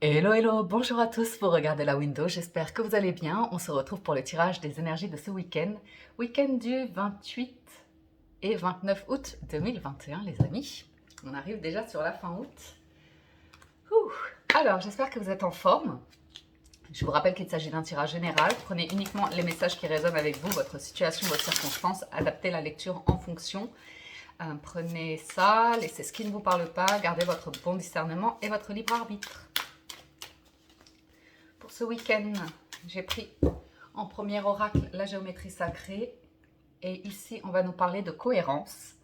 Hello, hello, bonjour à tous, vous regardez la window, j'espère que vous allez bien. On se retrouve pour le tirage des énergies de ce week-end du 28 et 29 août 2021 les amis. On arrive déjà sur la fin août. Ouh. Alors, j'espère que vous êtes en forme. Je vous rappelle qu'il s'agit d'un tirage général. Prenez uniquement les messages qui résonnent avec vous, votre situation, votre circonstance. Adaptez la lecture en fonction. Prenez ça, laissez ce qui ne vous parle pas, gardez votre bon discernement et votre libre arbitre. Pour ce week-end, j'ai pris en premier oracle la géométrie sacrée. Et ici, on va nous parler de cohérence.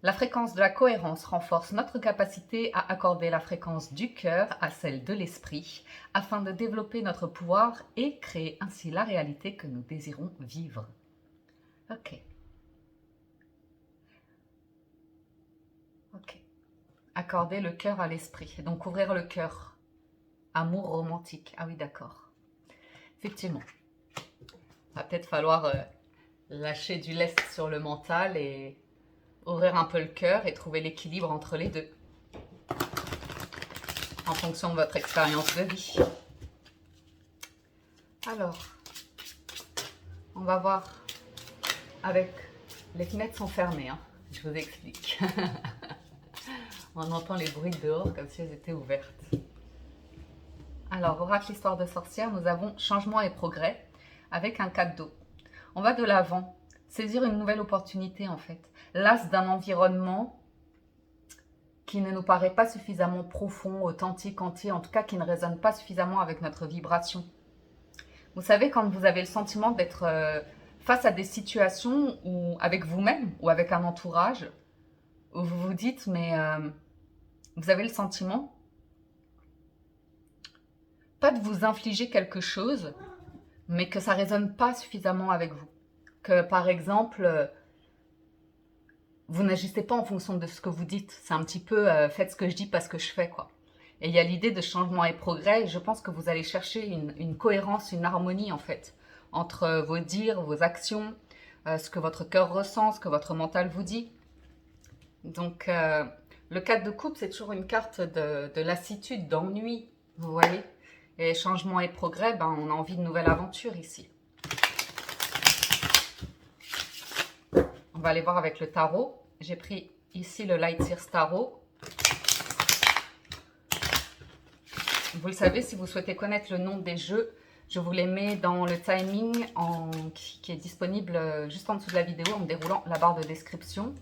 La fréquence de la cohérence renforce notre capacité à accorder la fréquence du cœur à celle de l'esprit, afin de développer notre pouvoir et créer ainsi la réalité que nous désirons vivre. Ok. Ok. Accorder le cœur à l'esprit. Donc, ouvrir le cœur. Amour romantique. Ah oui, d'accord. Effectivement. Il va peut-être falloir lâcher du lest sur le mental et ouvrir un peu le cœur et trouver l'équilibre entre les deux. En fonction de votre expérience de vie. Alors, on va voir avec... Les fenêtres sont fermées, hein. Je vous explique. On entend les bruits dehors comme si elles étaient ouvertes. Alors, oracle histoire de sorcière, nous avons changement et progrès avec un cadeau. On va de l'avant, saisir une nouvelle opportunité en fait. L'as d'un environnement qui ne nous paraît pas suffisamment profond, authentique, entier, en tout cas qui ne résonne pas suffisamment avec notre vibration. Vous savez, quand vous avez le sentiment d'être face à des situations où, avec vous-même ou avec un entourage, où vous vous dites, mais vous avez le sentiment pas de vous infliger quelque chose, mais que ça ne résonne pas suffisamment avec vous. Que par exemple, vous n'agissez pas en fonction de ce que vous dites. C'est un petit peu faites ce que je dis parce que je fais, quoi. Et il y a l'idée de changement et progrès. Et je pense que vous allez chercher une cohérence, une harmonie en fait, entre vos dires, vos actions, ce que votre cœur ressent, ce que votre mental vous dit. Donc, le 4 de coupe, c'est toujours une carte de lassitude, d'ennui, vous voyez. Et changement et progrès, ben, on a envie de nouvelles aventures ici. On va aller voir avec le tarot. J'ai pris ici le Light Sears Tarot. Vous le savez, si vous souhaitez connaître le nom des jeux, je vous les mets dans le timing qui est disponible juste en dessous de la vidéo en déroulant la barre de description.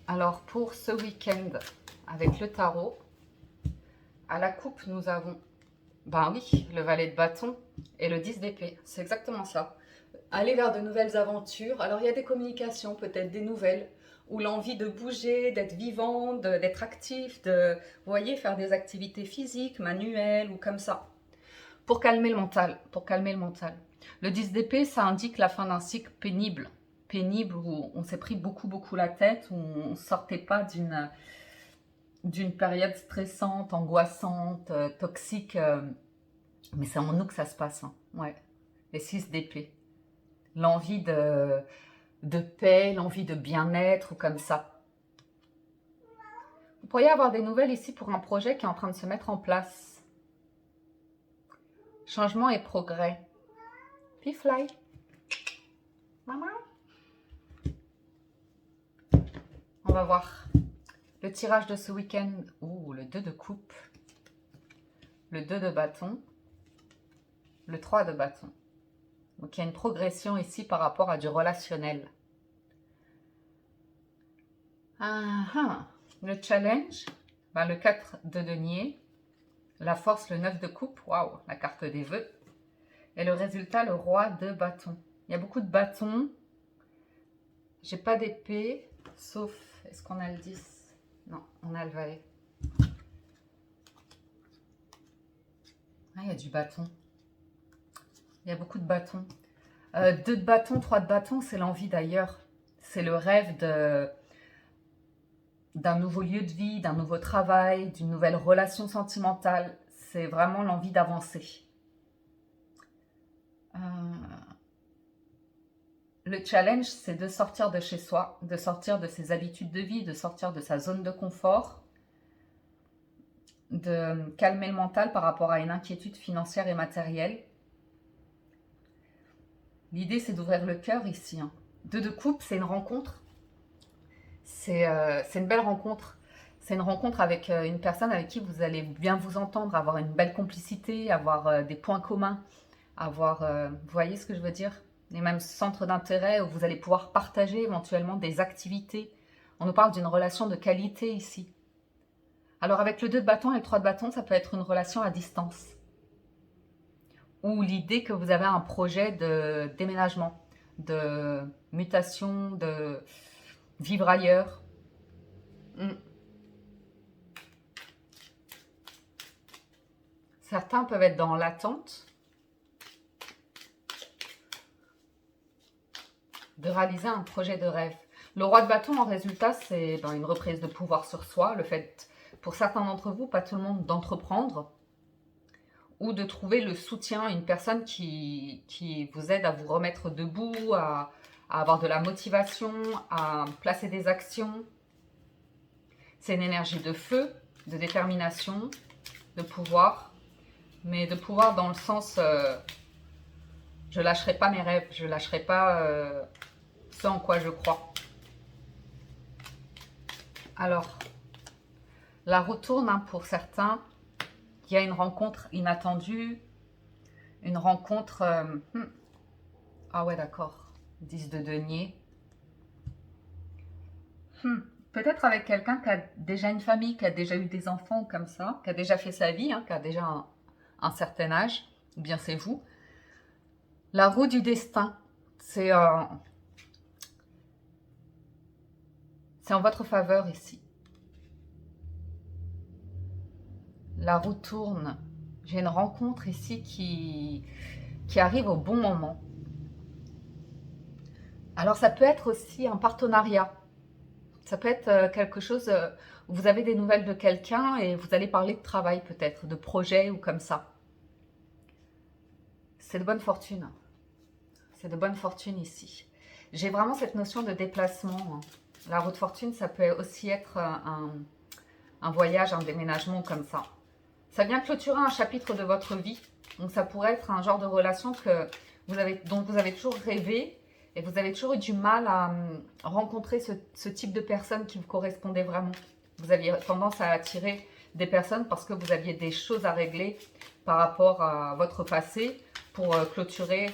Alors, pour ce week-end, avec le tarot, à la coupe, nous avons, ben oui, le valet de bâton et le 10 d'épée. C'est exactement ça. Aller vers de nouvelles aventures. Alors, il y a des communications, peut-être des nouvelles, ou l'envie de bouger, d'être vivant, d'être actif, vous voyez, faire des activités physiques, manuelles ou comme ça. Pour calmer le mental, pour calmer le mental. Le 10 d'épée, ça indique la fin d'un cycle pénible. Pénible où on s'est pris beaucoup la tête, où on ne sortait pas d'une période stressante, angoissante, toxique. Mais c'est en nous que ça se passe. Hein. Ouais. Les 6 d'épée. L'envie de paix, l'envie de bien-être ou comme ça. Vous pourriez avoir des nouvelles ici pour un projet qui est en train de se mettre en place. Changement et progrès. Puis fly. Maman. On va voir le tirage de ce week-end. Ouh, le 2 de coupe. Le 2 de bâton. Le 3 de bâton. Donc il y a une progression ici par rapport à du relationnel. Le challenge, ben le 4 de denier, la force, le 9 de coupe, waouh, la carte des vœux. Et le résultat, le roi de bâton. Il y a beaucoup de bâtons. J'ai pas d'épée, sauf, est-ce qu'on a le 10? Non, on a le valet. Ah, il y a du bâton. Il y a beaucoup de bâtons. 2 de bâton, 3 de bâton, c'est l'envie d'ailleurs. C'est le rêve d'un nouveau lieu de vie, d'un nouveau travail, d'une nouvelle relation sentimentale. C'est vraiment l'envie d'avancer. Le challenge, c'est de sortir de chez soi, de sortir de ses habitudes de vie, de sortir de sa zone de confort de calmer le mental par rapport à une inquiétude financière et matérielle. L'idée, c'est d'ouvrir le cœur ici. Hein. Deux de coupe, c'est une rencontre. C'est une belle rencontre. C'est une rencontre avec une personne avec qui vous allez bien vous entendre, avoir une belle complicité, avoir des points communs, avoir, vous voyez ce que je veux dire? Les mêmes centres d'intérêt où vous allez pouvoir partager éventuellement des activités. On nous parle d'une relation de qualité ici. Alors avec le 2 de bâton et le 3 de bâton, ça peut être une relation à distance. Ou l'idée que vous avez un projet de déménagement, de mutation, de vivre ailleurs. Certains peuvent être dans l'attente de réaliser un projet de rêve. Le roi de bâton, en résultat, c'est une reprise de pouvoir sur soi, le fait, pour certains d'entre vous, pas tout le monde, d'entreprendre, ou de trouver le soutien, une personne qui vous aide à vous remettre debout, à avoir de la motivation, à placer des actions. C'est une énergie de feu, de détermination, de pouvoir, mais de pouvoir dans le sens je lâcherai pas mes rêves, je lâcherai pas ce en quoi je crois. Alors, la roue tourne hein, pour certains. Il y a une rencontre inattendue, une rencontre... Ah ouais, d'accord. 10 de denier. Peut-être avec quelqu'un qui a déjà une famille, qui a déjà eu des enfants comme ça, qui a déjà fait sa vie, hein, qui a déjà un certain âge, ou bien c'est vous. La roue du destin, c'est en votre faveur ici. La roue tourne. J'ai une rencontre ici qui arrive au bon moment. Alors ça peut être aussi un partenariat. Ça peut être quelque chose où vous avez des nouvelles de quelqu'un et vous allez parler de travail peut-être, de projet ou comme ça. C'est de bonne fortune. C'est de bonne fortune ici. J'ai vraiment cette notion de déplacement. La roue de fortune, ça peut aussi être un voyage, un déménagement comme ça. Ça vient clôturer un chapitre de votre vie. Donc ça pourrait être un genre de relation dont vous avez toujours rêvé et vous avez toujours eu du mal à rencontrer ce type de personne qui vous correspondait vraiment. Vous aviez tendance à attirer des personnes parce que vous aviez des choses à régler par rapport à votre passé pour clôturer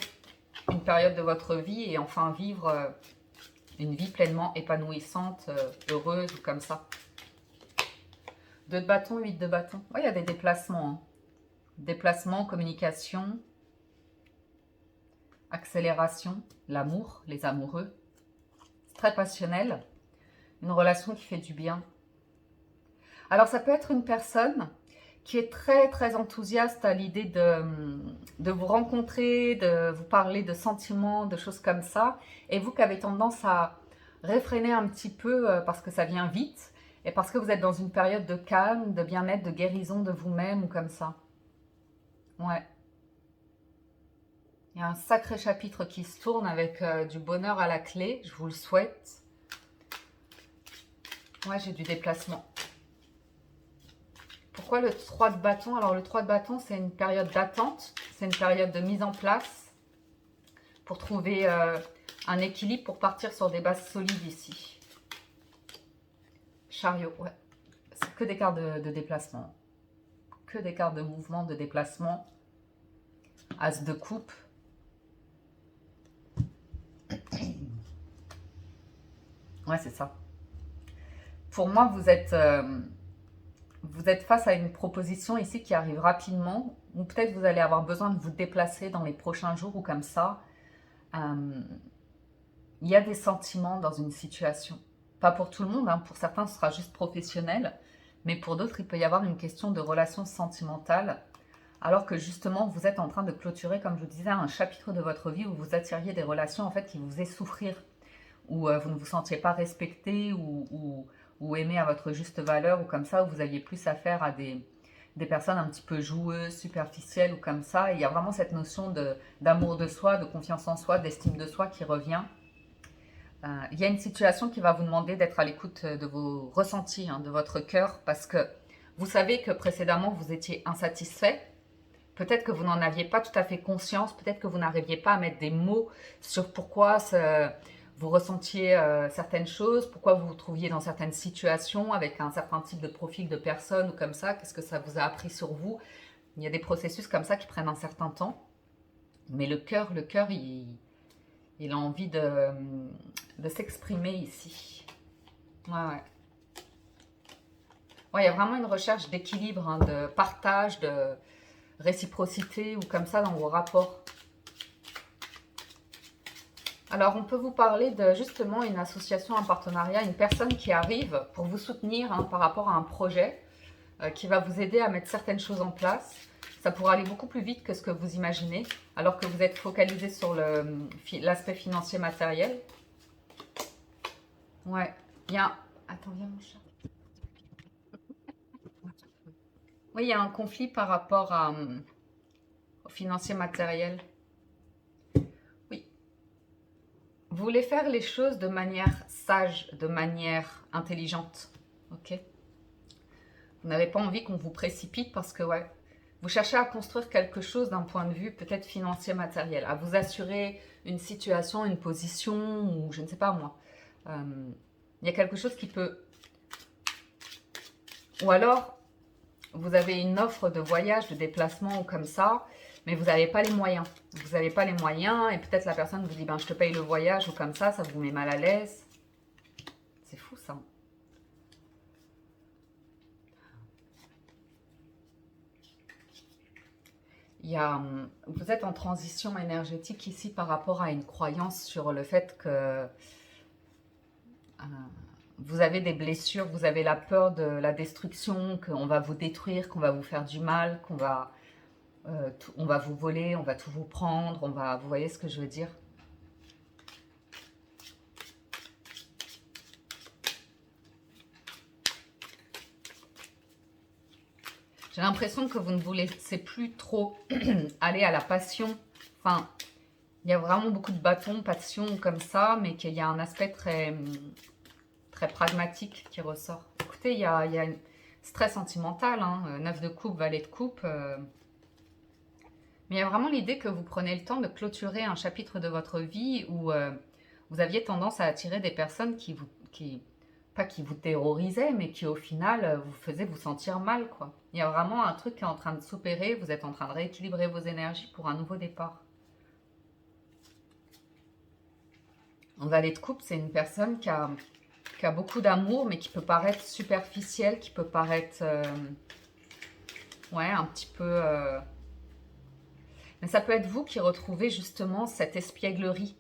une période de votre vie et enfin vivre une vie pleinement épanouissante, heureuse ou comme ça. 2 de bâton, 8 de bâton. Oui, il y a des déplacements. Hein. Déplacement, communication, accélération, l'amour, les amoureux. C'est très passionnel. Une relation qui fait du bien. Alors, ça peut être une personne qui est très, très enthousiaste à l'idée de vous rencontrer, de vous parler de sentiments, de choses comme ça. Et vous qui avez tendance à réfréner un petit peu parce que ça vient vite. Et parce que vous êtes dans une période de calme, de bien-être, de guérison de vous-même ou comme ça. Ouais. Il y a un sacré chapitre qui se tourne avec du bonheur à la clé. Je vous le souhaite. Ouais, j'ai du déplacement. Pourquoi le 3 de bâton? Alors le 3 de bâton, c'est une période d'attente. C'est une période de mise en place pour trouver un équilibre pour partir sur des bases solides ici. Chariot, ouais. C'est que des cartes de déplacement. Que des cartes de mouvement, de déplacement. As de coupe. Ouais, c'est ça. Pour moi, vous êtes face à une proposition ici qui arrive rapidement. Ou peut-être vous allez avoir besoin de vous déplacer dans les prochains jours ou comme ça. Il y a des sentiments dans une situation. Pas pour tout le monde, hein. Pour certains, ce sera juste professionnel. Mais pour d'autres, il peut y avoir une question de relation sentimentale. Alors que justement, vous êtes en train de clôturer, comme je vous disais, un chapitre de votre vie où vous attiriez des relations en fait qui vous faisaient souffrir. Où vous ne vous sentiez pas respecté ou aimé à votre juste valeur ou comme ça, où vous aviez plus affaire à des personnes un petit peu joueuses, superficielles ou comme ça. Et il y a vraiment cette notion d'amour de soi, de confiance en soi, d'estime de soi qui revient. Il y a une situation qui va vous demander d'être à l'écoute de vos ressentis, hein, de votre cœur, parce que Vous savez que précédemment, vous étiez insatisfait. Peut-être que vous n'en aviez pas tout à fait conscience. Peut-être que vous n'arriviez pas à mettre des mots sur pourquoi vous ressentiez certaines choses, pourquoi vous vous trouviez dans certaines situations avec un certain type de profil de personne ou comme ça. Qu'est-ce que ça vous a appris sur vous? Il y a des processus comme ça qui prennent un certain temps. Mais le cœur, il a envie de s'exprimer ici. Ouais, ouais. Ouais, il y a vraiment une recherche d'équilibre, hein, de partage, de réciprocité ou comme ça dans vos rapports. Alors, on peut vous parler de justement une association, un partenariat, une personne qui arrive pour vous soutenir hein, par rapport à un projet qui va vous aider à mettre certaines choses en place. Ça pourra aller beaucoup plus vite que ce que vous imaginez, alors que vous êtes focalisé sur l'aspect financier matériel. Ouais, il y a... Attends, viens mon chat. Oui, il y a un conflit par rapport au financier matériel. Oui. Vous voulez faire les choses de manière sage, de manière intelligente. Ok? Vous n'avez pas envie qu'on vous précipite parce que, ouais, vous cherchez à construire quelque chose d'un point de vue peut-être financier matériel, à vous assurer une situation, une position, ou je ne sais pas moi. Il y a quelque chose qui peut... Ou alors, vous avez une offre de voyage, de déplacement ou comme ça, mais vous n'avez pas les moyens. Vous n'avez pas les moyens et peut-être la personne vous dit ben, je te paye le voyage ou comme ça vous met mal à l'aise. C'est fou ça. Vous êtes en transition énergétique ici par rapport à une croyance sur le fait que vous avez des blessures, vous avez la peur de la destruction, qu'on va vous détruire, qu'on va vous faire du mal, on va vous voler, on va tout vous prendre, vous voyez ce que je veux dire? J'ai l'impression que vous ne vous laissez plus trop aller à la passion. Enfin, il y a vraiment beaucoup de bâtons, passion comme ça, mais qu'il y a un aspect très, très pragmatique qui ressort. Écoutez, c'est très sentimental, hein, 9 de coupe, valet de coupe. Mais il y a vraiment l'idée que vous prenez le temps de clôturer un chapitre de votre vie où vous aviez tendance à attirer des personnes pas qui vous terrorisaient, mais qui au final vous faisaient vous sentir mal, quoi. Il y a vraiment un truc qui est en train de s'opérer, vous êtes en train de rééquilibrer vos énergies pour un nouveau départ. En valet de coupe, c'est une personne qui a beaucoup d'amour, mais qui peut paraître superficielle, qui peut paraître, ouais, un petit peu... Mais ça peut être vous qui retrouvez justement cette espièglerie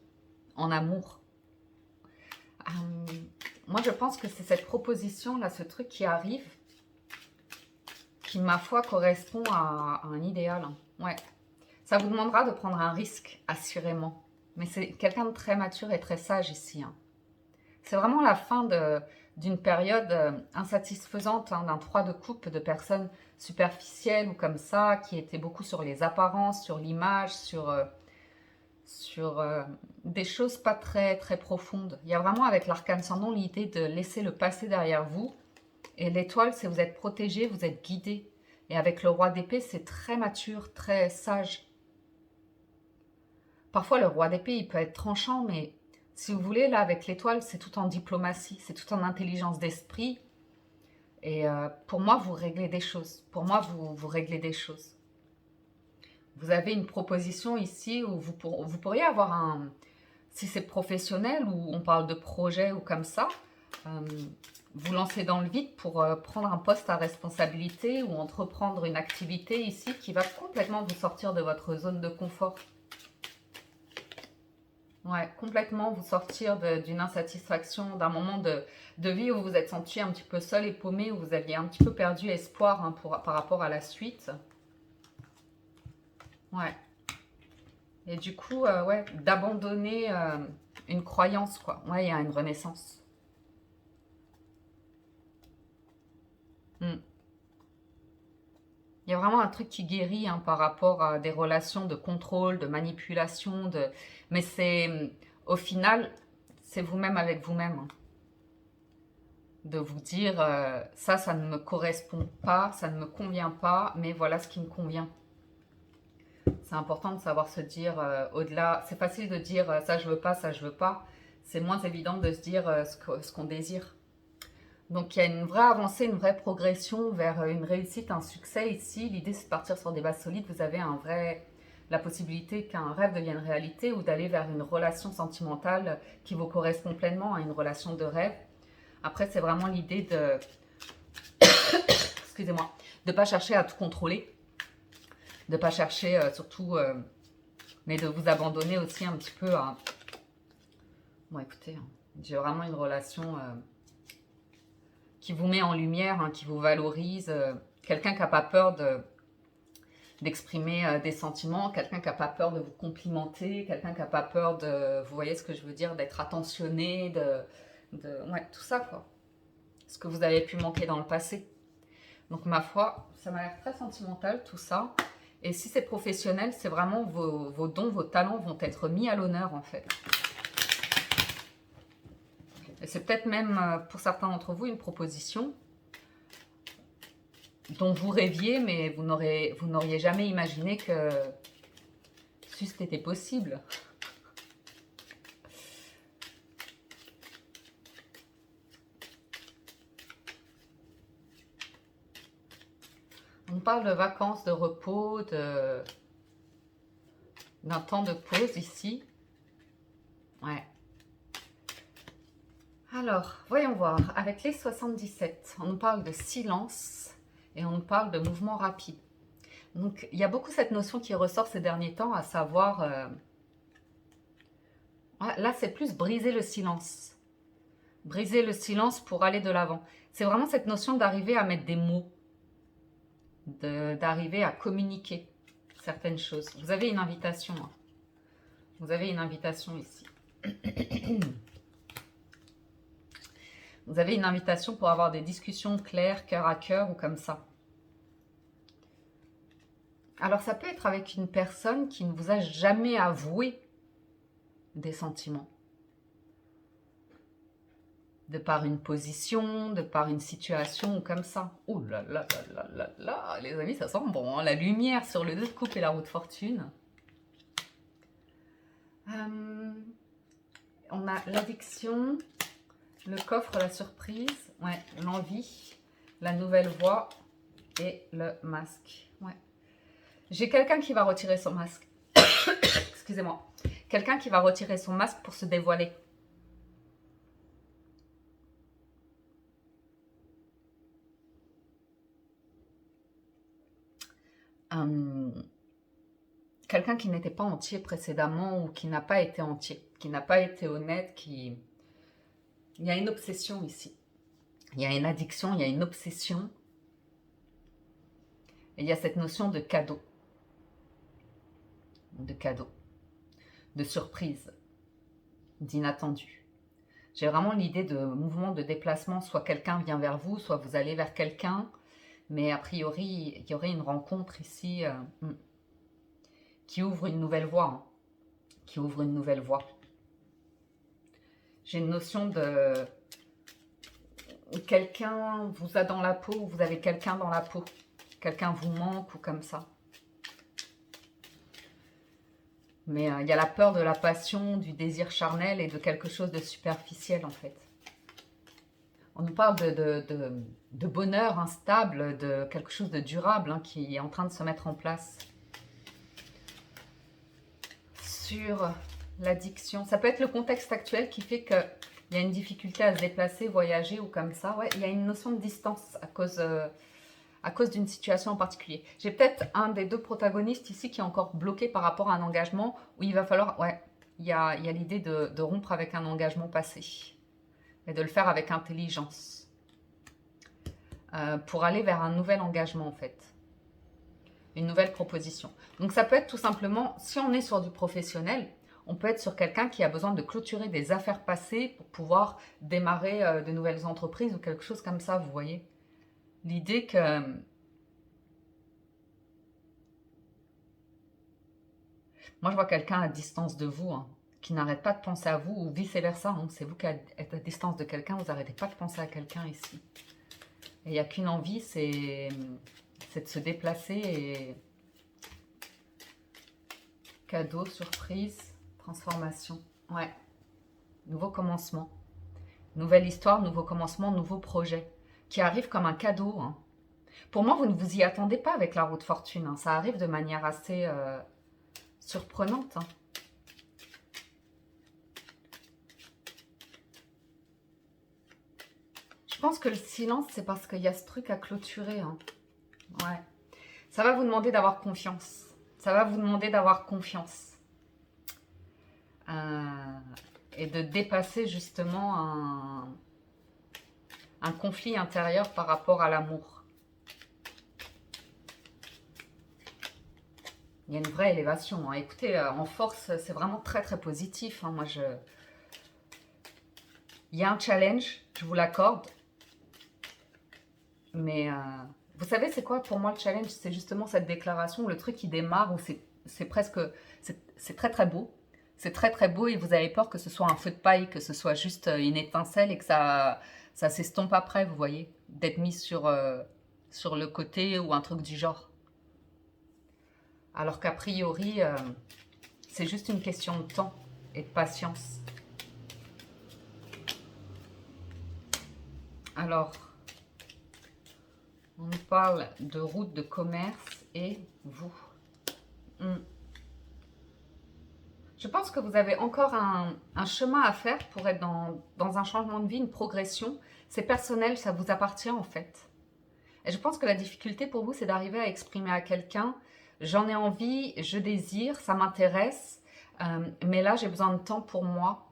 en amour. Moi, je pense que c'est cette proposition-là, ce truc qui arrive, qui, ma foi, correspond à un idéal. Ouais. Ça vous demandera de prendre un risque, assurément. Mais c'est quelqu'un de très mature et très sage ici. Hein. C'est vraiment la fin d'une période insatisfaisante, hein, d'un 3 de coupe de personnes superficielles ou comme ça, qui étaient beaucoup sur les apparences, sur l'image, sur des choses pas très, très profondes. Il y a vraiment avec l'arcane sans nom l'idée de laisser le passé derrière vous. Et l'étoile, c'est vous êtes protégé, vous êtes guidé. Et avec le roi d'épée, c'est très mature, très sage. Parfois, le roi d'épée, il peut être tranchant, mais si vous voulez, là, avec l'étoile, c'est tout en diplomatie, c'est tout en intelligence d'esprit. Et pour moi, vous réglez des choses. Pour moi, vous réglez des choses. Vous avez une proposition ici où vous pourriez avoir un... Si c'est professionnel ou on parle de projet ou comme ça, vous lancez dans le vide pour prendre un poste à responsabilité ou entreprendre une activité ici qui va complètement vous sortir de votre zone de confort. Ouais, complètement vous sortir d'une insatisfaction, d'un moment de vie où vous êtes senti un petit peu seul et paumé, où vous aviez un petit peu perdu espoir hein, par rapport à la suite. Ouais. Et du coup, ouais, d'abandonner une croyance, quoi. Ouais, il y a une renaissance. Hmm. Il y a vraiment un truc qui guérit hein, par rapport à des relations de contrôle, de manipulation, mais c'est au final, c'est vous-même avec vous-même. Hein. de vous dire ça, ça ne me correspond pas, ça ne me convient pas, mais voilà ce qui me convient. C'est important de savoir se dire au-delà. C'est facile de dire ça je veux pas, ça je veux pas. C'est moins évident de se dire ce qu'on désire. Donc il y a une vraie avancée, une vraie progression vers une réussite, un succès ici. L'idée c'est de partir sur des bases solides. Vous avez la possibilité qu'un rêve devienne réalité ou d'aller vers une relation sentimentale qui vous correspond pleinement à une relation de rêve. Après c'est vraiment l'idée de, excusez-moi, de ne pas chercher à tout contrôler, de ne pas chercher surtout, mais de vous abandonner aussi un petit peu à... Bon écoutez, j'ai vraiment une relation... qui vous met en lumière, qui vous valorise, quelqu'un qui n'a pas peur d'exprimer des sentiments, quelqu'un qui n'a pas peur de vous complimenter, quelqu'un qui n'a pas peur de, vous voyez ce que je veux dire, d'être attentionné, ouais, tout ça quoi. Ce que vous avez pu manquer dans le passé. Donc ma foi, ça m'a l'air très sentimental tout ça. Et si c'est professionnel, c'est vraiment vos dons, vos talents vont être mis à l'honneur en fait. Et c'est peut-être même, pour certains d'entre vous, une proposition dont vous rêviez, mais vous n'auriez jamais imaginé que c'était possible. On parle de vacances, de repos, d'un temps de pause ici. Ouais. Alors, voyons voir. Avec les 77, on nous parle de silence et on nous parle de mouvement rapide. Donc, il y a beaucoup cette notion qui ressort ces derniers temps, à savoir... là, c'est plus briser le silence. Briser le silence pour aller de l'avant. C'est vraiment cette notion d'arriver à mettre des mots, d'arriver à communiquer certaines choses. Vous avez une invitation. Vous avez une invitation ici. Vous avez une invitation pour avoir des discussions claires, cœur à cœur ou comme ça. Alors ça peut être avec une personne qui ne vous a jamais avoué des sentiments. De par une position, de par une situation ou comme ça. Oh là là là là là là, les amis, ça sent bon. Hein, la lumière sur le 2 de coupe et la roue de fortune. On a l'addiction, le coffre, la surprise, ouais, l'envie, la nouvelle voie et le masque. Ouais. J'ai quelqu'un qui va retirer son masque. Excusez-moi. Quelqu'un qui va retirer son masque pour se dévoiler. Quelqu'un qui n'était pas entier précédemment ou qui n'a pas été entier, qui n'a pas été honnête, qui... Il y a une obsession ici. Il y a une addiction, il y a une obsession. Et il y a cette notion de cadeau. De surprise, d'inattendu. J'ai vraiment l'idée de mouvement de déplacement, soit quelqu'un vient vers vous, soit vous allez vers quelqu'un, mais a priori, il y aurait une rencontre ici qui ouvre une nouvelle voie, qui ouvre une nouvelle voie. J'ai une notion de quelqu'un vous a dans la peau, ou vous avez quelqu'un dans la peau, quelqu'un vous manque ou comme ça. Mais il y a la peur de la passion, du désir charnel et de quelque chose de superficiel en fait. On nous parle de bonheur instable, de quelque chose de durable qui est en train de se mettre en place. Sur l'addiction, ça peut être le contexte actuel qui fait qu'il y a une difficulté à se déplacer, voyager ou comme ça. Ouais, il y a une notion de distance à cause d'une situation en particulier. J'ai peut-être un des deux protagonistes ici qui est encore bloqué par rapport à un engagement où il va falloir... Ouais, il y a l'idée de rompre avec un engagement passé. Et de le faire avec intelligence. Pour aller vers un nouvel engagement en fait. Une nouvelle proposition. Donc ça peut être tout simplement, si on est sur du professionnel, on peut être sur quelqu'un qui a besoin de clôturer des affaires passées pour pouvoir démarrer de nouvelles entreprises ou quelque chose comme ça, vous voyez. L'idée que... Moi, je vois quelqu'un à distance de vous, qui n'arrête pas de penser à vous, ou vice-versa. Hein. C'est vous qui êtes à distance de quelqu'un, vous n'arrêtez pas de penser à quelqu'un ici. Et il n'y a qu'une envie, c'est de se déplacer et... Cadeau, surprise, transformation. Ouais. Nouveau commencement. Nouvelle histoire, nouveau commencement, nouveau projet. Qui arrive comme un cadeau. Hein. Pour moi, vous ne vous y attendez pas avec la roue de fortune. Hein. Ça arrive de manière assez surprenante. Hein. Je pense que le silence, c'est parce qu'il y a ce truc à clôturer. Hein. Ouais. Ça va vous demander d'avoir confiance. Ça va vous demander d'avoir confiance. Et de dépasser justement un conflit intérieur par rapport à l'amour. Il y a une vraie élévation. Hein. Écoutez, en force, c'est vraiment très très positif. Hein. Il y a un challenge, je vous l'accorde. Mais vous savez, c'est quoi pour moi le challenge? C'est justement cette déclaration, le truc qui démarre, où c'est presque... C'est très très beau. C'est très très beau et vous avez peur que ce soit un feu de paille, que ce soit juste une étincelle et que ça s'estompe après, vous voyez. D'être mis sur le côté ou un truc du genre. Alors qu'a priori, c'est juste une question de temps et de patience. Alors... On nous parle de route de commerce et vous. Je pense que vous avez encore un chemin à faire pour être dans un changement de vie, une progression. C'est personnel, ça vous appartient en fait. Et je pense que la difficulté pour vous, c'est d'arriver à exprimer à quelqu'un « J'en ai envie, je désire, ça m'intéresse, mais là j'ai besoin de temps pour moi.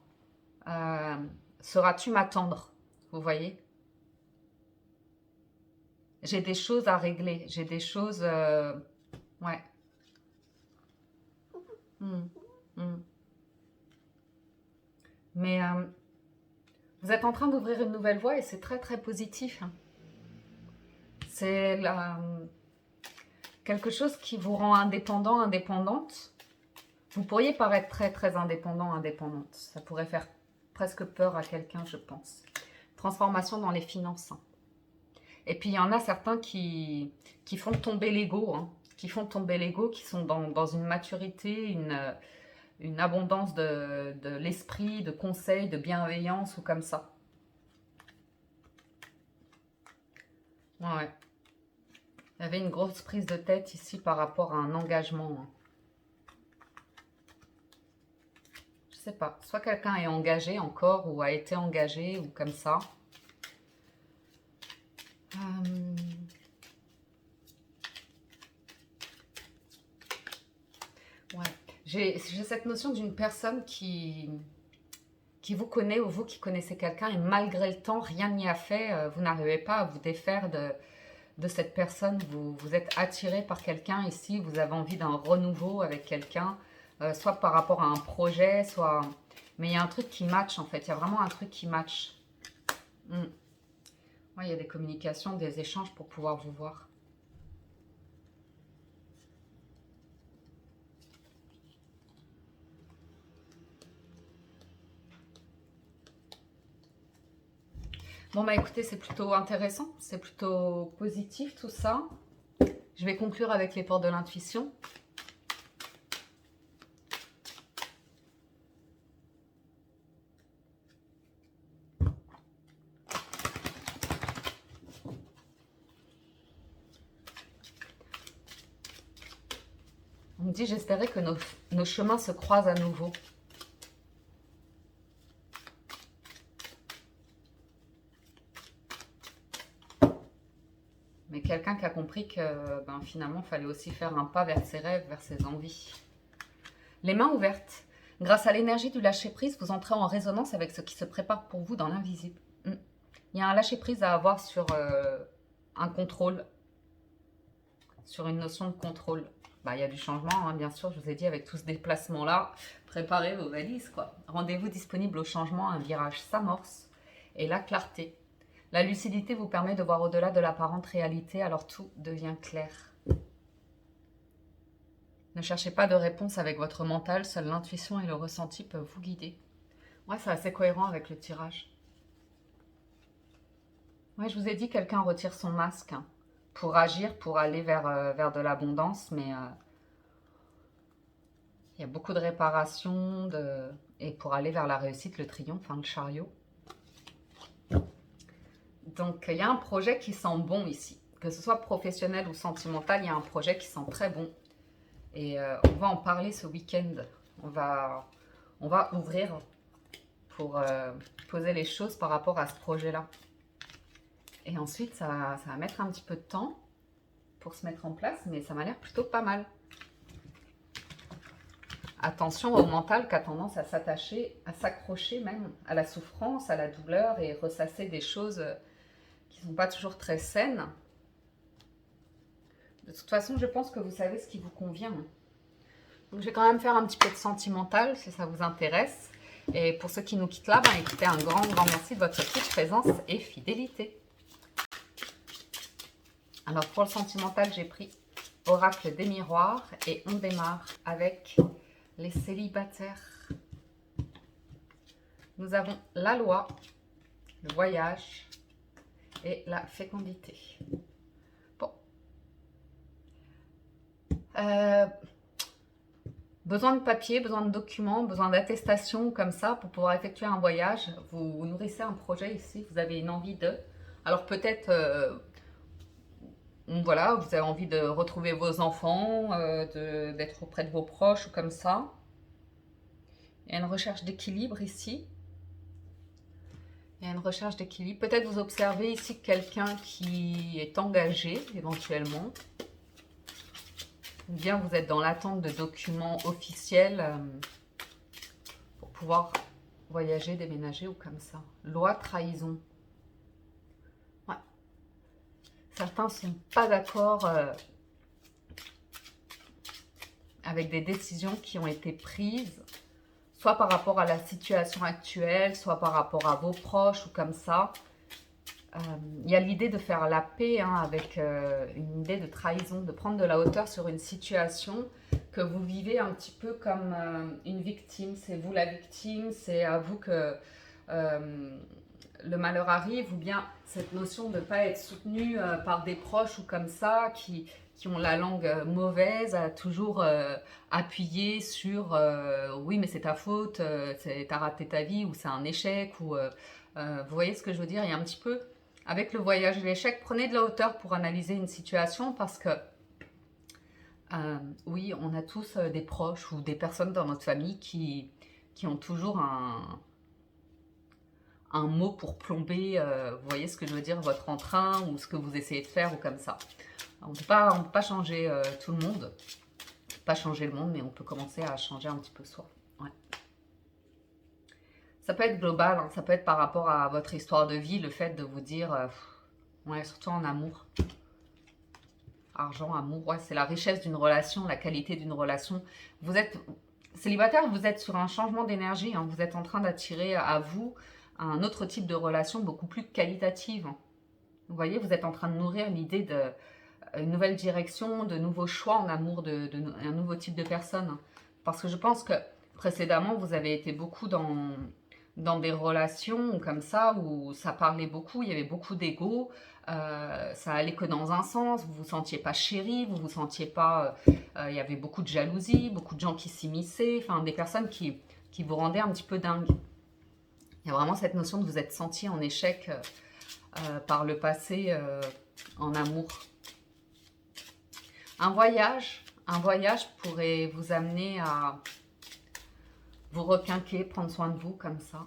Sauras-tu m'attendre ?» Vous voyez ? J'ai des choses à régler, j'ai des choses... ouais. Mais vous êtes en train d'ouvrir une nouvelle voie et c'est très très positif. Hein. C'est quelque chose qui vous rend indépendant, indépendante. Vous pourriez paraître très très indépendant, indépendante. Ça pourrait faire presque peur à quelqu'un, je pense. Transformation dans les finances. Hein. Et puis, il y en a certains qui font tomber l'ego, hein, qui sont dans une maturité, une abondance de l'esprit, de conseils, de bienveillance ou comme ça. Ouais. Il y avait une grosse prise de tête ici par rapport à un engagement. Hein. Je sais pas. Soit quelqu'un est engagé encore ou a été engagé ou comme ça. Ouais. J'ai cette notion d'une personne qui vous connaît ou vous qui connaissez quelqu'un et malgré le temps, rien n'y a fait. Vous n'arrivez pas à vous défaire de cette personne. Vous êtes attiré par quelqu'un ici, vous avez envie d'un renouveau avec quelqu'un, soit par rapport à un projet, soit... Mais il y a un truc qui match en fait, il y a vraiment un truc qui match. Ouais, il y a des communications, des échanges pour pouvoir vous voir. Bon, bah écoutez, c'est plutôt intéressant, c'est plutôt positif tout ça. Je vais conclure avec les portes de l'intuition. On me dit, j'espérais que nos chemins se croisent à nouveau. Mais quelqu'un qui a compris que finalement, il fallait aussi faire un pas vers ses rêves, vers ses envies. Les mains ouvertes. Grâce à l'énergie du lâcher-prise, vous entrez en résonance avec ce qui se prépare pour vous dans l'invisible. Il y a un lâcher-prise à avoir sur un contrôle, sur une notion de contrôle. Il y a du changement, hein, bien sûr, je vous ai dit, avec tout ce déplacement-là, préparez vos valises, quoi. Rendez-vous disponible au changement, un virage s'amorce. Et la clarté. La lucidité vous permet de voir au-delà de l'apparente réalité, alors tout devient clair. Ne cherchez pas de réponse avec votre mental, seule l'intuition et le ressenti peuvent vous guider. Ouais, c'est assez cohérent avec le tirage. Ouais, je vous ai dit, quelqu'un retire son masque hein, pour agir, pour aller vers de l'abondance, mais il y a beaucoup de réparation et pour aller vers la réussite, le triomphe, hein, le chariot. Donc, il y a un projet qui sent bon ici. Que ce soit professionnel ou sentimental, il y a un projet qui sent très bon. Et on va en parler ce week-end. On va ouvrir pour poser les choses par rapport à ce projet-là. Et ensuite, ça va mettre un petit peu de temps pour se mettre en place, mais ça m'a l'air plutôt pas mal. Attention au mental qui a tendance à s'attacher, à s'accrocher même à la souffrance, à la douleur et ressasser des choses qui ne sont pas toujours très saines. De toute façon, je pense que vous savez ce qui vous convient. Donc, je vais quand même faire un petit peu de sentimental si ça vous intéresse. Et pour ceux qui nous quittent là, écoutez, un grand merci de votre petite présence et fidélité. Alors, pour le sentimental, j'ai pris Oracle des miroirs et on démarre avec les célibataires. Nous avons la loi, le voyage et la fécondité. Bon. Besoin de papier, besoin de documents, besoin d'attestation comme ça pour pouvoir effectuer un voyage. Vous nourrissez un projet ici, vous avez une envie de... Alors peut-être, voilà, vous avez envie de retrouver vos enfants, d'être auprès de vos proches ou comme ça. Il y a une recherche d'équilibre ici. Il y a une recherche d'équilibre. Peut-être vous observez ici quelqu'un qui est engagé éventuellement. Ou bien vous êtes dans l'attente de documents officiels pour pouvoir voyager, déménager ou comme ça. Loi trahison. Ouais. Certains ne sont pas d'accord avec des décisions qui ont été prises, soit par rapport à la situation actuelle, soit par rapport à vos proches ou comme ça. Il y a l'idée de faire la paix hein, avec une idée de trahison, de prendre de la hauteur sur une situation que vous vivez un petit peu comme une victime. C'est vous la victime, c'est à vous que le malheur arrive, ou bien cette notion de ne pas être soutenu par des proches ou comme ça, qui ont la langue mauvaise, à toujours appuyer sur oui mais c'est ta faute, t'as raté ta vie, ou c'est un échec, ou vous voyez ce que je veux dire. Il y a un petit peu, avec le voyage et l'échec, prenez de la hauteur pour analyser une situation, parce que oui, on a tous des proches ou des personnes dans notre famille qui ont toujours un mot pour plomber, vous voyez ce que je veux dire, votre entrain ou ce que vous essayez de faire ou comme ça. On ne peut pas changer tout le monde, pas changer le monde, mais on peut commencer à changer un petit peu soi. Ouais. Ça peut être global, hein, ça peut être par rapport à votre histoire de vie, le fait de vous dire, ouais, surtout en amour. Argent, amour, ouais, c'est la richesse d'une relation, la qualité d'une relation. Vous êtes célibataire, vous êtes sur un changement d'énergie, hein, vous êtes en train d'attirer à vous un autre type de relation beaucoup plus qualitative. Vous voyez, vous êtes en train de nourrir l'idée d'une nouvelle direction, de nouveaux choix en amour, un nouveau type de personne. Parce que je pense que précédemment, vous avez été beaucoup dans des relations comme ça, où ça parlait beaucoup, il y avait beaucoup d'ego, ça allait que dans un sens, vous vous sentiez pas chéri, vous vous sentiez pas... il y avait beaucoup de jalousie, beaucoup de gens qui s'immisçaient, enfin des personnes qui vous rendaient un petit peu dingue. Il y a vraiment cette notion de vous être senti en échec par le passé en amour. Un voyage pourrait vous amener à vous requinquer, prendre soin de vous comme ça.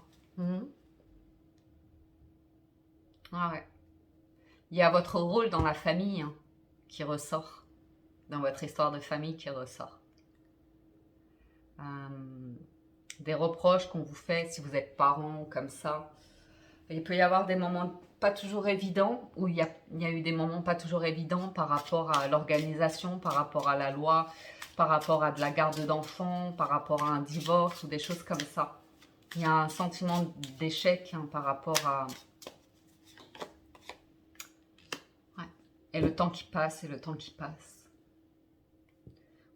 Ah ouais. Il y a votre rôle dans la famille hein, qui ressort, dans votre histoire de famille qui ressort. Des reproches qu'on vous fait si vous êtes parent comme ça. Il peut y avoir des moments pas toujours évidents, où il y a eu des moments pas toujours évidents par rapport à l'organisation, par rapport à la loi, par rapport à de la garde d'enfants, par rapport à un divorce ou des choses comme ça. Il y a un sentiment d'échec hein, par rapport à... Ouais. Et le temps qui passe, et le temps qui passe.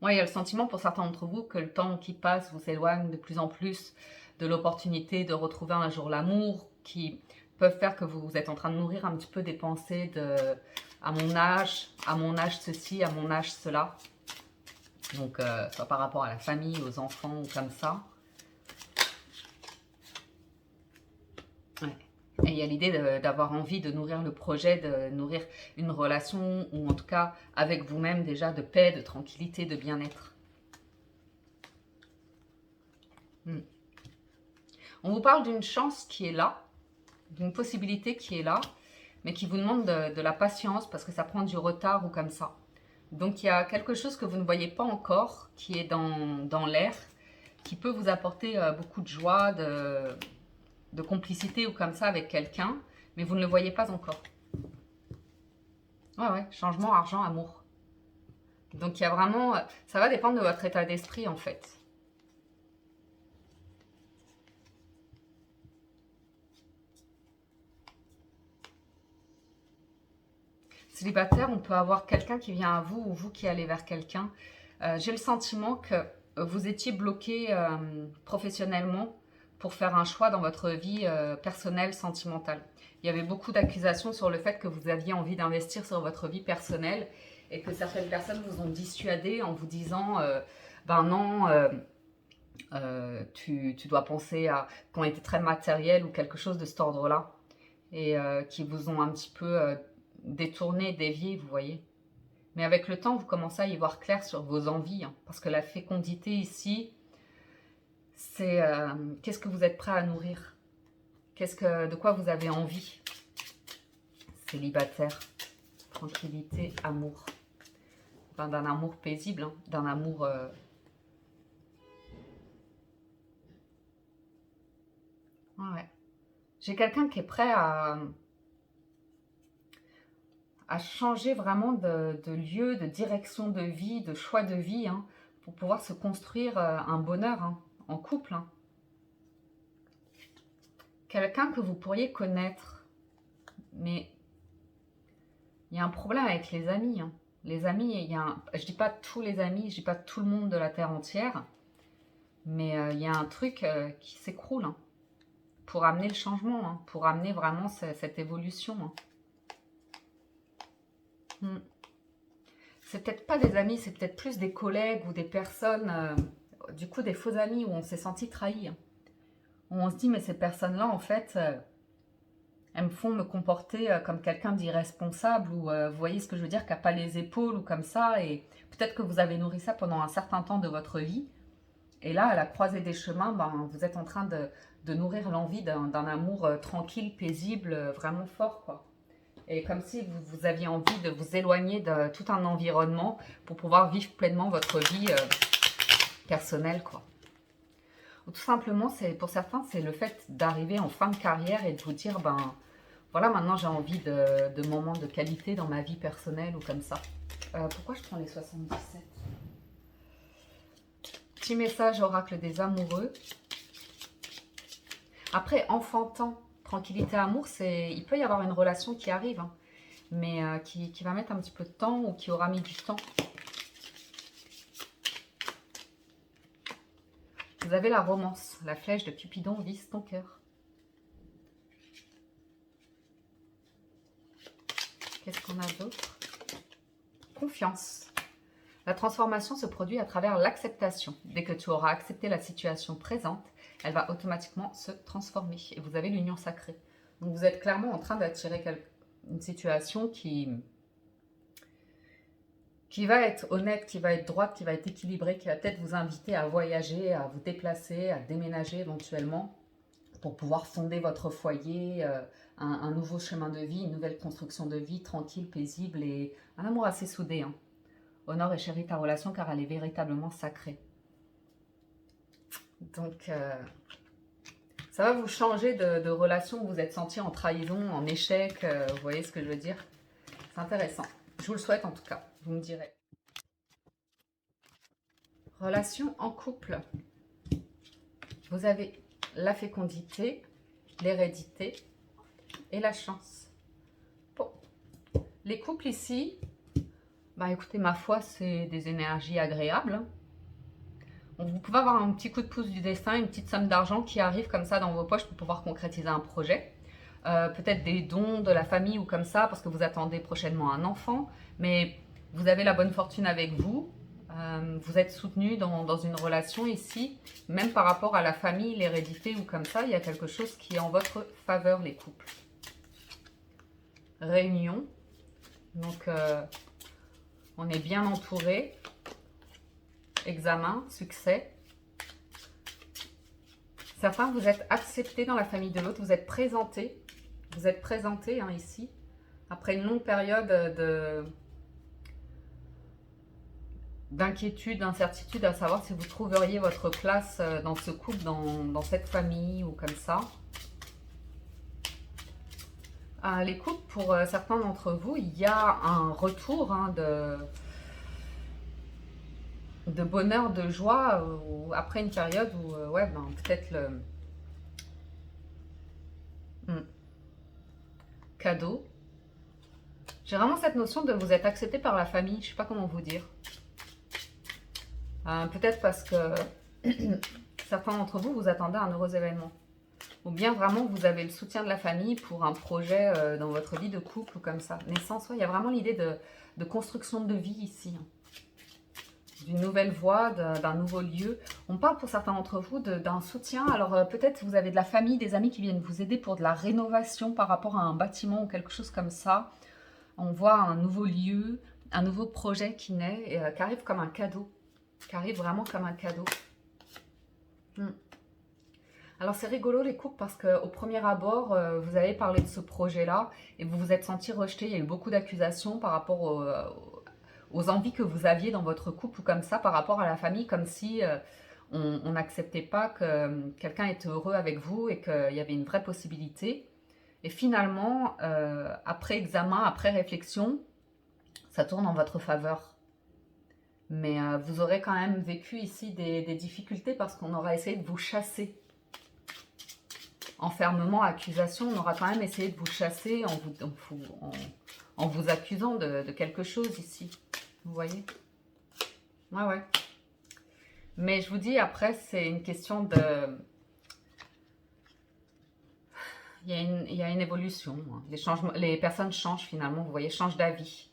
Ouais, il y a le sentiment pour certains d'entre vous que le temps qui passe vous éloigne de plus en plus de l'opportunité de retrouver un jour l'amour, qui peuvent faire que vous êtes en train de nourrir un petit peu des pensées de à mon âge ceci, à mon âge cela. Donc, soit par rapport à la famille, aux enfants ou comme ça. Ouais. Et il y a l'idée d'avoir envie de nourrir le projet, de nourrir une relation, ou en tout cas avec vous-même déjà, de paix, de tranquillité, de bien-être. On vous parle d'une chance qui est là, d'une possibilité qui est là, mais qui vous demande de la patience parce que ça prend du retard ou comme ça. Donc il y a quelque chose que vous ne voyez pas encore, qui est dans l'air, qui peut vous apporter beaucoup de joie, de complicité ou comme ça avec quelqu'un, mais vous ne le voyez pas encore. Ouais, ouais, changement, argent, amour. Donc il y a vraiment, ça va dépendre de votre état d'esprit en fait. Célibataire, on peut avoir quelqu'un qui vient à vous ou vous qui allez vers quelqu'un. J'ai le sentiment que vous étiez bloqué professionnellement pour faire un choix dans votre vie personnelle, sentimentale. Il y avait beaucoup d'accusations sur le fait que vous aviez envie d'investir sur votre vie personnelle et que certaines personnes vous ont dissuadé en vous disant ben non, tu dois penser à qu'on était très matériel ou quelque chose de cet ordre-là et qui vous ont un petit peu détourné, dévié, vous voyez. Mais avec le temps, vous commencez à y voir clair sur vos envies, hein, parce que la fécondité ici, c'est qu'est-ce que vous êtes prêt à nourrir, de quoi vous avez envie. Célibataire, tranquillité, amour. Enfin, d'un amour paisible, hein, d'un amour... Ouais. J'ai quelqu'un qui est prêt à changer vraiment de lieu, de direction de vie, de choix de vie, hein, pour pouvoir se construire un bonheur hein, en couple. Hein. Quelqu'un que vous pourriez connaître, mais il y a un problème avec les amis. Hein. Les amis, je dis pas tous les amis, je dis pas tout le monde de la Terre entière, mais il y a un truc qui s'écroule hein, pour amener le changement, hein, pour amener vraiment cette évolution. Hein. C'est peut-être pas des amis, c'est peut-être plus des collègues ou des personnes, du coup des faux amis où on s'est senti trahi. Hein. Où on se dit mais ces personnes-là en fait, elles me font me comporter comme quelqu'un d'irresponsable ou vous voyez ce que je veux dire, qui n'a pas les épaules ou comme ça et peut-être que vous avez nourri ça pendant un certain temps de votre vie et là à la croisée des chemins, ben, vous êtes en train de nourrir l'envie d'un amour tranquille, paisible, vraiment fort quoi. Et comme si vous aviez envie de vous éloigner de tout un environnement pour pouvoir vivre pleinement votre vie personnelle, quoi. Ou tout simplement, pour certains, c'est le fait d'arriver en fin de carrière et de vous dire, ben voilà, maintenant j'ai envie de moments de qualité dans ma vie personnelle ou comme ça. Pourquoi je prends les 77 ? Petit message oracle des amoureux. Après, enfantin, tranquillité, amour, il peut y avoir une relation qui arrive, hein, mais qui va mettre un petit peu de temps ou qui aura mis du temps. Vous avez la romance, la flèche de Cupidon vise ton cœur. Qu'est-ce qu'on a d'autre ? Confiance. La transformation se produit à travers l'acceptation. Dès que tu auras accepté la situation présente, elle va automatiquement se transformer. Et vous avez l'union sacrée. Donc vous êtes clairement en train d'attirer une situation qui va être honnête, qui va être droite, qui va être équilibrée, qui va peut-être vous inviter à voyager, à vous déplacer, à déménager éventuellement pour pouvoir fonder votre foyer, un nouveau chemin de vie, une nouvelle construction de vie tranquille, paisible et un amour assez soudé. Hein. Honore et chéris ta relation car elle est véritablement sacrée. Donc, ça va vous changer de relation où vous êtes senti en trahison, en échec. Vous voyez ce que je veux dire? C'est intéressant. Je vous le souhaite en tout cas. Vous me direz. Relation en couple. Vous avez la fécondité, l'hérédité et la chance. Bon. Les couples ici, Bah écoutez, ma foi, c'est des énergies agréables. Donc, vous pouvez avoir un petit coup de pouce du destin, une petite somme d'argent qui arrive comme ça dans vos poches pour pouvoir concrétiser un projet. Peut-être des dons de la famille ou comme ça, parce que vous attendez prochainement un enfant, mais vous avez la bonne fortune avec vous. Vous êtes soutenu dans une relation ici, même par rapport à la famille, l'hérédité ou comme ça, il y a quelque chose qui est en votre faveur, les couples. Réunion, donc on est bien entouré. Examen, succès. Certains, vous êtes acceptés dans la famille de l'autre, vous êtes présentés. Vous êtes présentés hein, ici, après une longue période d'inquiétude, d'incertitude, à savoir si vous trouveriez votre place dans ce couple, dans cette famille ou comme ça. Les couples, pour certains d'entre vous, il y a un retour hein, de bonheur, de joie, après une période où, ouais, ben, peut-être le cadeau. J'ai vraiment cette notion de vous être accepté par la famille, je sais pas comment vous dire. Peut-être parce que certains d'entre vous, vous attendez un heureux événement. Ou bien vraiment, vous avez le soutien de la famille pour un projet dans votre vie de couple ou comme ça. Naissance, ouais, il y a vraiment l'idée de construction de vie ici. D'une nouvelle voie, d'un nouveau lieu. On parle pour certains d'entre vous d'un soutien. Alors peut-être vous avez de la famille, des amis qui viennent vous aider pour de la rénovation par rapport à un bâtiment ou quelque chose comme ça. On voit un nouveau lieu, un nouveau projet qui naît et qui arrive comme un cadeau. Qui arrive vraiment comme un cadeau. Alors c'est rigolo les couples parce qu'au premier abord, vous avez parlé de ce projet-là et vous vous êtes senti rejeté. Il y a eu beaucoup d'accusations par rapport aux envies que vous aviez dans votre couple ou comme ça, par rapport à la famille, comme si on n'acceptait pas que quelqu'un était heureux avec vous et qu'il y avait une vraie possibilité. Et finalement, après examen, après réflexion, ça tourne en votre faveur. Mais vous aurez quand même vécu ici des difficultés parce qu'on aura essayé de vous chasser. Enfermement, accusation, on aura quand même essayé de vous chasser en vous accusant de quelque chose ici. Vous voyez? Ouais, ouais. Mais je vous dis, après, c'est une question de... Il y a une évolution. Les personnes changent finalement, vous voyez, changent d'avis.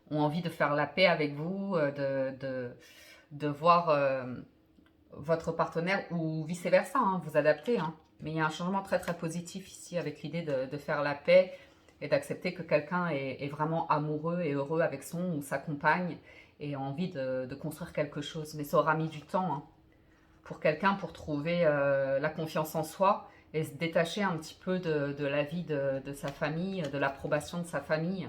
Ont envie de faire la paix avec vous, de voir votre partenaire ou vice-versa, hein, vous adapter. Hein. Mais il y a un changement très très positif ici avec l'idée de faire la paix et d'accepter que quelqu'un est vraiment amoureux et heureux avec son ou sa compagne et a envie de construire quelque chose. Mais ça aura mis du temps hein, pour quelqu'un pour trouver la confiance en soi et se détacher un petit peu de la vie de sa famille, de l'approbation de sa famille.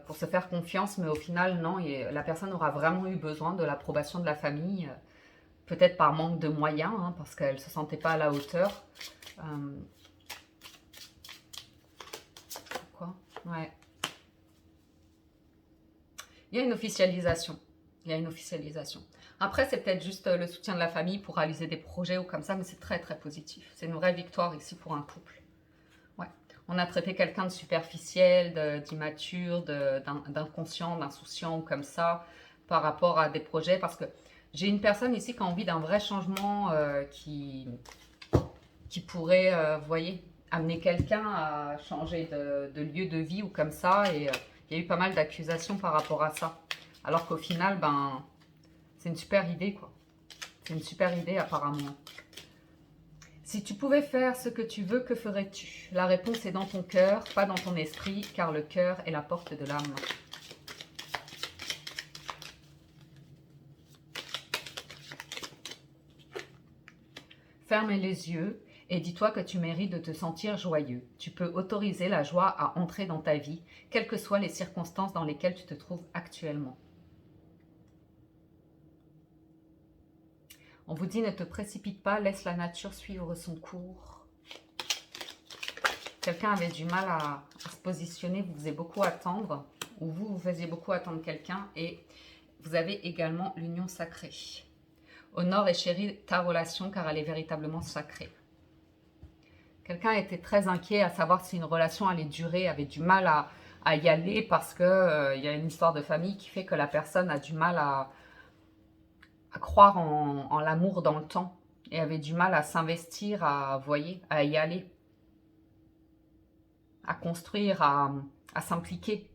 Pour se faire confiance, mais au final, non, la personne aura vraiment eu besoin de l'approbation de la famille, peut-être par manque de moyens, hein, parce qu'elle ne se sentait pas à la hauteur. Quoi? Ouais. Il y a une officialisation. Il y a une officialisation. Après, c'est peut-être juste le soutien de la famille pour réaliser des projets ou comme ça, mais c'est très très positif. C'est une vraie victoire ici pour un couple. Ouais. On a traité quelqu'un de superficiel, d'immature, d'inconscient, d'insouciant ou comme ça par rapport à des projets. Parce que j'ai une personne ici qui a envie d'un vrai changement qui pourrait, vous voyez, amener quelqu'un à changer de lieu de vie ou comme ça. Et il y a eu pas mal d'accusations par rapport à ça. Alors qu'au final, ben, c'est une super idée, quoi. C'est une super idée apparemment. Si tu pouvais faire ce que tu veux, que ferais-tu? La réponse est dans ton cœur, pas dans ton esprit, car le cœur est la porte de l'âme. Ferme les yeux et dis-toi que tu mérites de te sentir joyeux. Tu peux autoriser la joie à entrer dans ta vie, quelles que soient les circonstances dans lesquelles tu te trouves actuellement. On vous dit, ne te précipite pas, laisse la nature suivre son cours. Quelqu'un avait du mal à se positionner, vous faisiez beaucoup attendre, ou vous faisiez beaucoup attendre quelqu'un, et vous avez également l'union sacrée. Honore et chéris ta relation, car elle est véritablement sacrée. Quelqu'un était très inquiet à savoir si une relation allait durer, avait du mal à y aller parce que il y a une histoire de famille qui fait que la personne a du mal à croire en l'amour dans le temps et avait du mal à s'investir, à, vous voyez, à y aller, à construire, à s'impliquer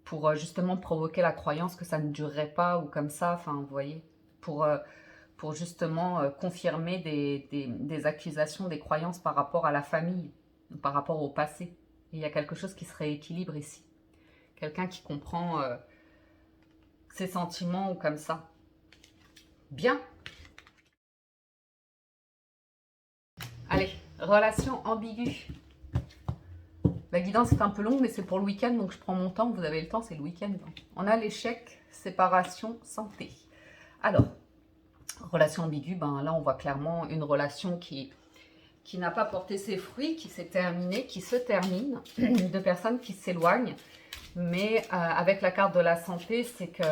pour justement provoquer la croyance que ça ne durerait pas ou comme ça, enfin, vous voyez, pour justement confirmer des accusations, des croyances par rapport à la famille, par rapport au passé. Et il y a quelque chose qui se rééquilibre ici. Quelqu'un qui comprend ses sentiments ou comme ça. Bien. Allez, relation ambiguë. La guidance est un peu longue, mais c'est pour le week-end, donc je prends mon temps. Vous avez le temps, c'est le week-end. On a l'échec, séparation, santé. Alors, relation ambiguë, ben là, on voit clairement une relation qui n'a pas porté ses fruits, qui s'est terminée, qui se termine, de personnes qui s'éloignent. Mais avec la carte de la santé, c'est que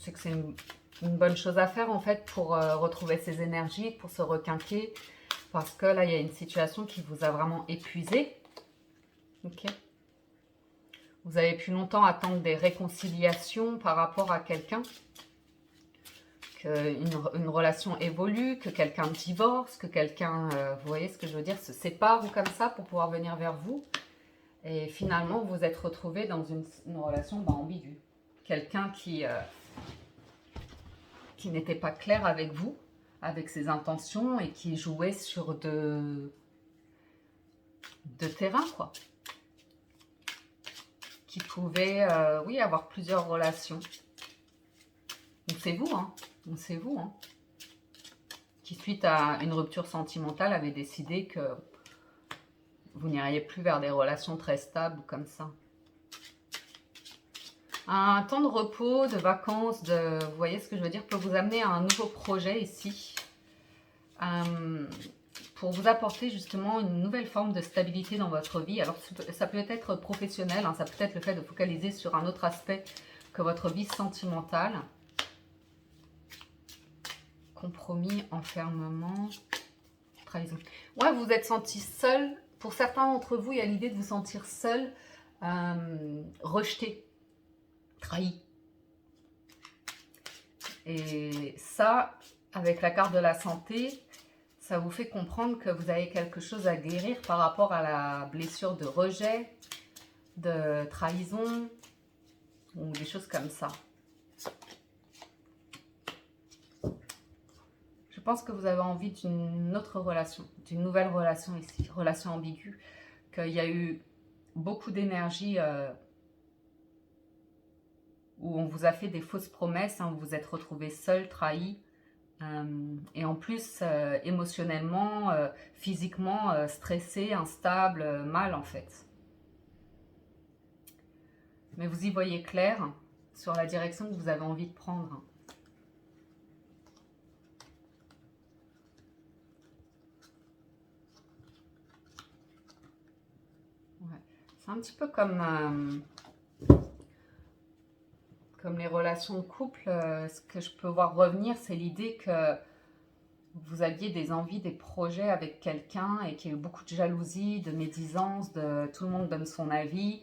c'est une bonne chose à faire, en fait, pour retrouver ses énergies, pour se requinquer. Parce que là, il y a une situation qui vous a vraiment épuisé. Ok. Vous avez pu longtemps attendre des réconciliations par rapport à quelqu'un, qu'une relation évolue, que quelqu'un divorce, que quelqu'un, vous voyez ce que je veux dire, se sépare ou comme ça pour pouvoir venir vers vous. Et finalement, vous vous êtes retrouvé dans une relation ambiguë. Quelqu'un qui n'était pas clair avec vous, avec ses intentions et qui jouait sur de terrain, quoi. Qui pouvait, oui, avoir plusieurs relations. Donc c'est vous, hein. Donc c'est vous, hein. Qui, suite à une rupture sentimentale, avait décidé que vous n'iriez plus vers des relations très stables comme ça. Un temps de repos, de vacances, vous voyez ce que je veux dire, peut vous amener à un nouveau projet ici. Pour vous apporter justement une nouvelle forme de stabilité dans votre vie. Alors ça peut être professionnel, hein, ça peut être le fait de focaliser sur un autre aspect que votre vie sentimentale. Compromis, enfermement, trahison. Ouais, vous vous êtes senti seul. Pour certains d'entre vous, il y a l'idée de vous sentir seul, rejeté, trahi. Et ça, avec la carte de la santé, ça vous fait comprendre que vous avez quelque chose à guérir par rapport à la blessure de rejet, de trahison, ou des choses comme ça. Je pense que vous avez envie d'une autre relation, d'une nouvelle relation ici, relation ambiguë, qu'il y a eu beaucoup d'énergie où on vous a fait des fausses promesses, hein, vous vous êtes retrouvé seul, trahi, et en plus émotionnellement, physiquement stressé, instable, mal en fait. Mais vous y voyez clair sur la direction que vous avez envie de prendre. Ouais. C'est un petit peu comme les relations de couple. Ce que je peux voir revenir, c'est l'idée que vous aviez des envies, des projets avec quelqu'un et qu'il y a eu beaucoup de jalousie, de médisance, de tout le monde donne son avis.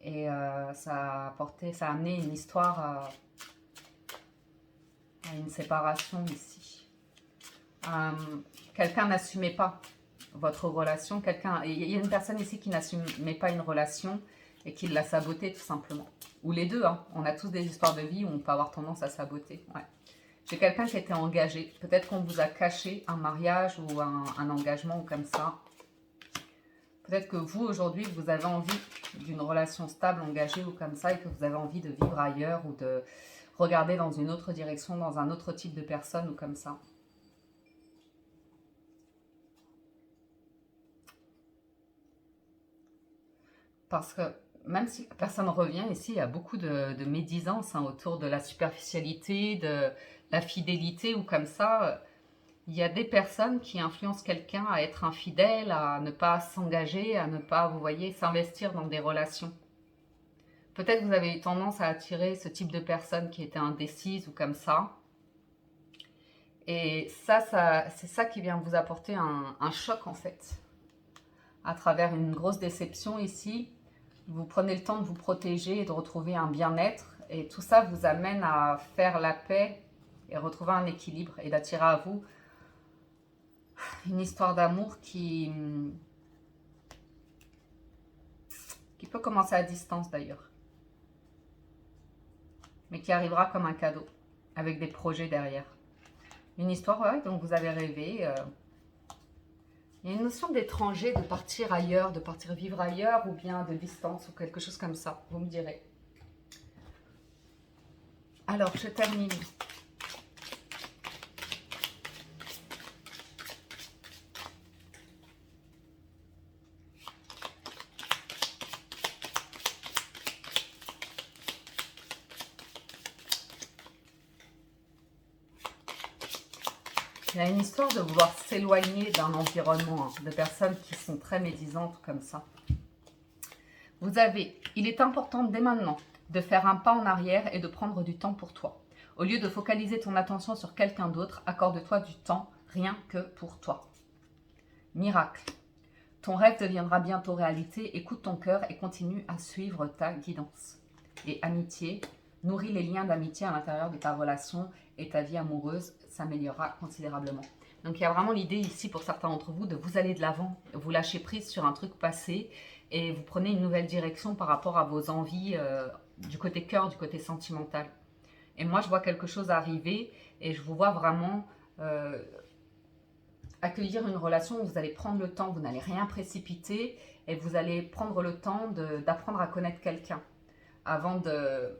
Et ça a amené une histoire à une séparation ici. Quelqu'un n'assumait pas votre relation. Il y a une personne ici qui n'assumait pas une relation et qui l'a sabotée tout simplement. Ou les deux, hein. On a tous des histoires de vie où on peut avoir tendance à saboter. Ouais. J'ai quelqu'un qui était engagé. Peut-être qu'on vous a caché un mariage ou un engagement ou comme ça. Peut-être que vous, aujourd'hui, vous avez envie d'une relation stable, engagée ou comme ça, et que vous avez envie de vivre ailleurs ou de regarder dans une autre direction, dans un autre type de personne ou comme ça. Parce que même si personne revient ici, il y a beaucoup de médisance, hein, autour de la superficialité, de la fidélité ou comme ça. Il y a des personnes qui influencent quelqu'un à être infidèle, à ne pas s'engager, à ne pas, vous voyez, s'investir dans des relations. Peut-être que vous avez eu tendance à attirer ce type de personnes qui étaient indécises ou comme ça. Et ça c'est ça qui vient vous apporter un choc en fait. à travers une grosse déception ici. Vous prenez le temps de vous protéger et de retrouver un bien-être. Et tout ça vous amène à faire la paix et retrouver un équilibre et d'attirer à vous une histoire d'amour qui peut commencer à distance d'ailleurs. Mais qui arrivera comme un cadeau, avec des projets derrière. Une histoire, ouais, dont vous avez rêvé. Il y a une notion d'étranger, de partir ailleurs, de partir vivre ailleurs, ou bien de distance, ou quelque chose comme ça, vous me direz. Alors, je termine. Il y a une histoire de vouloir s'éloigner d'un environnement, de personnes qui sont très médisantes comme ça. Il est important dès maintenant de faire un pas en arrière et de prendre du temps pour toi. Au lieu de focaliser ton attention sur quelqu'un d'autre, accorde-toi du temps rien que pour toi. Miracle. Ton rêve deviendra bientôt réalité. Écoute ton cœur et continue à suivre ta guidance. Et amitié. Nourris les liens d'amitié à l'intérieur de ta relation et ta vie amoureuse s'améliorera considérablement. Donc il y a vraiment l'idée ici pour certains d'entre vous de vous aller de l'avant, vous lâchez prise sur un truc passé et vous prenez une nouvelle direction par rapport à vos envies du côté cœur, du côté sentimental. Et moi je vois quelque chose arriver et je vous vois vraiment accueillir une relation où vous allez prendre le temps, vous n'allez rien précipiter et vous allez prendre le temps d'apprendre à connaître quelqu'un avant de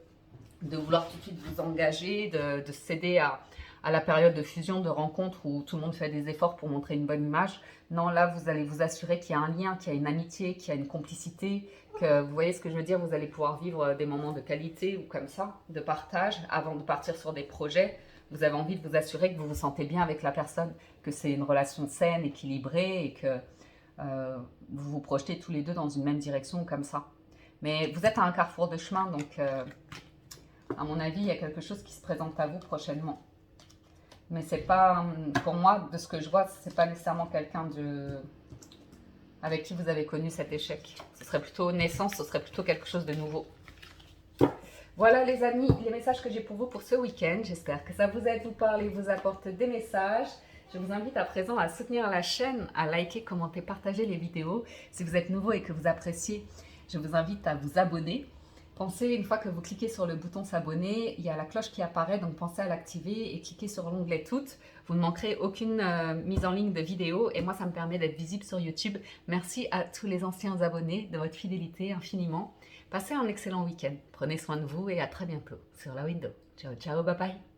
vouloir tout de suite vous engager, de céder à la période de fusion, de rencontre où tout le monde fait des efforts pour montrer une bonne image. Non, là, vous allez vous assurer qu'il y a un lien, qu'il y a une amitié, qu'il y a une complicité, que vous voyez ce que je veux dire, vous allez pouvoir vivre des moments de qualité ou comme ça, de partage, avant de partir sur des projets. Vous avez envie de vous assurer que vous vous sentez bien avec la personne, que c'est une relation saine, équilibrée et que vous vous projetez tous les deux dans une même direction comme ça. Mais vous êtes à un carrefour de chemin, donc à mon avis, il y a quelque chose qui se présente à vous prochainement. Mais c'est pas, pour moi, de ce que je vois, c'est pas nécessairement quelqu'un avec qui vous avez connu cet échec. Ce serait plutôt naissance, ce serait plutôt quelque chose de nouveau. Voilà les amis, les messages que j'ai pour vous pour ce week-end. J'espère que ça vous aide, vous parle et vous apporte des messages. Je vous invite à présent à soutenir la chaîne, à liker, commenter, partager les vidéos. Si vous êtes nouveau et que vous appréciez, je vous invite à vous abonner. Pensez, une fois que vous cliquez sur le bouton s'abonner, il y a la cloche qui apparaît, donc pensez à l'activer et cliquez sur l'onglet toutes. Vous ne manquerez aucune mise en ligne de vidéos et moi ça me permet d'être visible sur YouTube. Merci à tous les anciens abonnés de votre fidélité infiniment. Passez un excellent week-end. Prenez soin de vous et à très bientôt sur La Window. Ciao, ciao, bye bye.